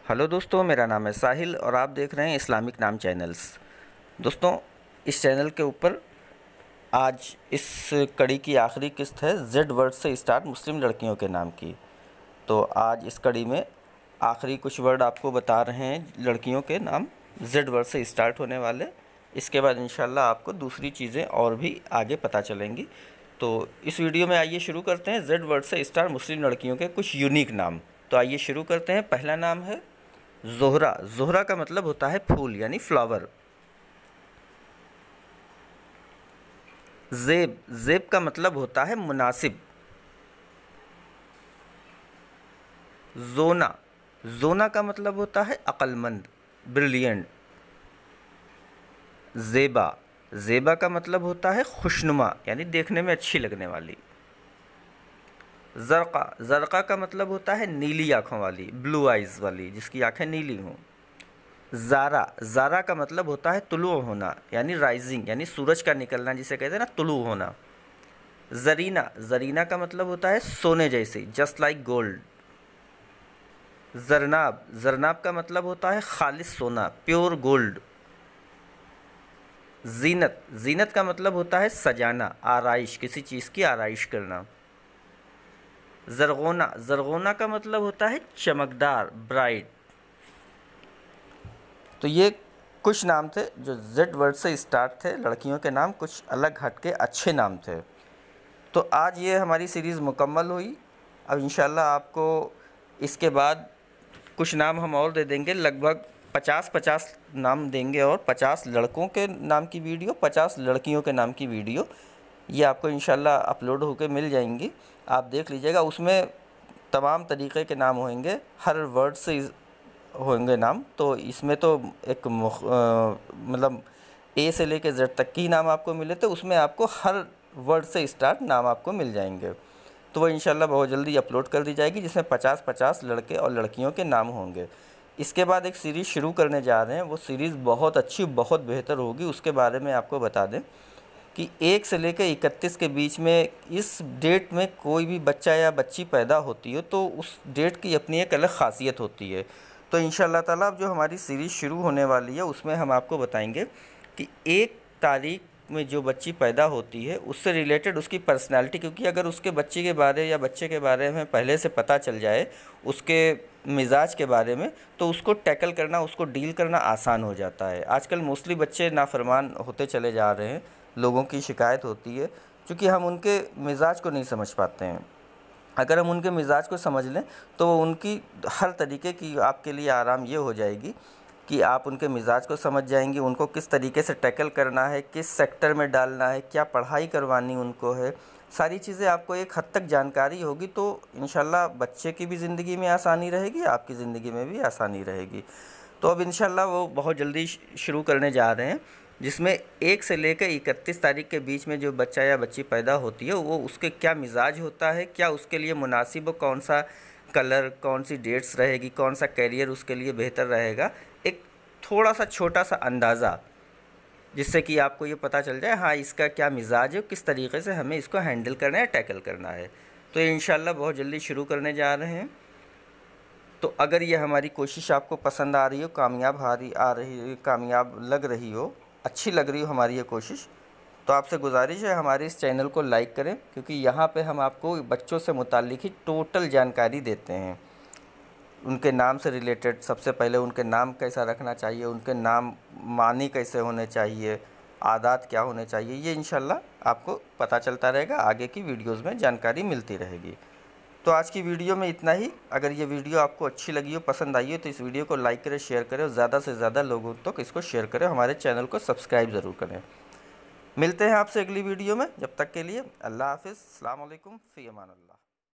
Hello दोस्तों, मेरा नाम है साहिल और आप देख रहे हैं इस्लामिक नाम चैनल्स। दोस्तों, इस चैनल के ऊपर आज इस कड़ी की आखिरी किस्त है जेड वर्ड से स्टार्ट मुस्लिम लड़कियों के नाम की। तो आज इस कड़ी में आखिरी कुछ वर्ड आपको बता रहे हैं लड़कियों के नाम जेड वर्ड से स्टार्ट होने वाले। इसके बाद इंशाल्लाह आपको दूसरी चीज़ें और भी आगे पता चलेंगी। तो इस वीडियो में आइए शुरू करते हैं जेड वर्ड से स्टार्ट मुस्लिम लड़कियों के कुछ यूनिक नाम। तो आइए शुरू करते हैं। पहला नाम है ज़ोहरा। ज़ोहरा का मतलब होता है फूल यानी फ्लावर। ज़ेब, ज़ेब का मतलब होता है मुनासिब। ज़ोना, ज़ोना का मतलब होता है अक्लमंद, ब्रिलियंट। ज़ेबा, ज़ेबा का मतलब होता है खुशनुमा यानी देखने में अच्छी लगने वाली। ज़रक़ा, ज़रक़ा का मतलब होता है नीली आँखों वाली, ब्लू आइज़ वाली, जिसकी आँखें नीली हों। ज़ारा, ज़ारा का मतलब होता है तुलू होना यानी राइजिंग यानी सूरज का निकलना, जिसे कहते हैं ना तुलू होना। ज़रीना, ज़रीना का मतलब होता है सोने जैसे, जस्ट लाइक गोल्ड। ज़रनाब, ज़रनाब का मतलब होता है खालिस सोना, प्योर गोल्ड। ज़ीनत, ज़ीनत का मतलब होता है सजाना, आराइश, किसी चीज़ की आराइश करना। ज़रगोना, ज़रगोना का मतलब होता है चमकदार, ब्राइट। तो ये कुछ नाम थे जो जेड वर्ड से स्टार्ट थे, लड़कियों के नाम कुछ अलग हटके अच्छे नाम थे। तो आज ये हमारी सीरीज़ मुकम्मल हुई। अब इंशाल्लाह आपको इसके बाद कुछ नाम हम और दे देंगे, लगभग 50-50 नाम देंगे और 50 लड़कों के नाम की वीडियो, 50 लड़कियों के नाम की वीडियो ये आपको इंशाल्लाह अपलोड होके मिल जाएंगी। आप देख लीजिएगा, उसमें तमाम तरीक़े के नाम होंगे, हर वर्ड से होंगे नाम। तो इसमें तो एक मतलब ए से लेके जेड तक की नाम आपको मिले थे, उसमें आपको हर वर्ड से स्टार्ट नाम आपको मिल जाएंगे। तो वो इंशाल्लाह बहुत जल्दी अपलोड कर दी जाएगी, जिसमें 50-50 लड़के और लड़कियों के नाम होंगे। इसके बाद एक सीरीज़ शुरू करने जा रहे हैं, वो सीरीज़ बहुत अच्छी, बहुत बेहतर होगी। उसके बारे में आपको बता दें कि 1 से लेकर 31 के बीच में इस डेट में कोई भी बच्चा या बच्ची पैदा होती है तो उस डेट की अपनी एक अलग ख़ासियत होती है। तो इंशाअल्लाह ताला अब जो हमारी सीरीज़ शुरू होने वाली है उसमें हम आपको बताएंगे कि 1 तारीख में जो बच्ची पैदा होती है उससे रिलेटेड उसकी पर्सनैलिटी, क्योंकि अगर उसके बच्ची के बारे या बच्चे के बारे में पहले से पता चल जाए, उसके मिजाज के बारे में, तो उसको टैकल करना, उसको डील करना आसान हो जाता है। आजकल मोस्टली बच्चे नाफरमान होते चले जा रहे हैं, लोगों की शिकायत होती है क्योंकि हम उनके मिजाज को नहीं समझ पाते हैं। अगर हम उनके मिजाज को समझ लें तो उनकी हर तरीके की आपके लिए आराम ये हो जाएगी कि आप उनके मिजाज को समझ जाएंगी, उनको किस तरीके से टैकल करना है, किस सेक्टर में डालना है, क्या पढ़ाई करवानी उनको है, सारी चीज़ें आपको एक हद तक जानकारी होगी। तो इंशाल्लाह बच्चे की भी ज़िंदगी में आसानी रहेगी, आपकी ज़िंदगी में भी आसानी रहेगी। तो अब इंशाल्लाह वो बहुत जल्दी शुरू करने जा रहे हैं, जिसमें 1 से लेकर 31 तारीख के बीच में जो बच्चा या बच्ची पैदा होती है वो उसके क्या मिजाज होता है, क्या उसके लिए मुनासिब, कौन सा कलर, कौन सी डेट्स रहेगी, कौन सा कैरियर उसके लिए बेहतर रहेगा, एक थोड़ा सा छोटा सा अंदाज़ा, जिससे कि आपको ये पता चल जाए हाँ इसका क्या मिजाज है, किस तरीके से हमें इसको हैंडल करना है, टैकल करना है। तो ये इंशाल्लाह बहुत जल्दी शुरू करने जा रहे हैं। तो अगर ये हमारी कोशिश आपको पसंद आ रही हो, कामयाब लग रही हो, अच्छी लग रही हो हमारी ये कोशिश, तो आपसे गुजारिश है हमारे इस चैनल को लाइक करें, क्योंकि यहाँ पे हम आपको बच्चों से मुताल्लिक़ ही टोटल जानकारी देते हैं। उनके नाम से रिलेटेड, सबसे पहले उनके नाम कैसा रखना चाहिए, उनके नाम मानी कैसे होने चाहिए, आदात क्या होने चाहिए, ये इंशाल्लाह आपको पता चलता रहेगा, आगे की वीडियोज़ में जानकारी मिलती रहेगी। तो आज की वीडियो में इतना ही। अगर ये वीडियो आपको अच्छी लगी हो, पसंद आई हो, तो इस वीडियो को लाइक करें, शेयर करें और ज़्यादा से ज़्यादा लोगों तक इसको शेयर करें। हमारे चैनल को सब्सक्राइब ज़रूर करें। मिलते हैं आपसे अगली वीडियो में, जब तक के लिए अल्लाह हाफ़िज़, अस्सलाम वालेकुम, फ़ी अमान अल्लाह।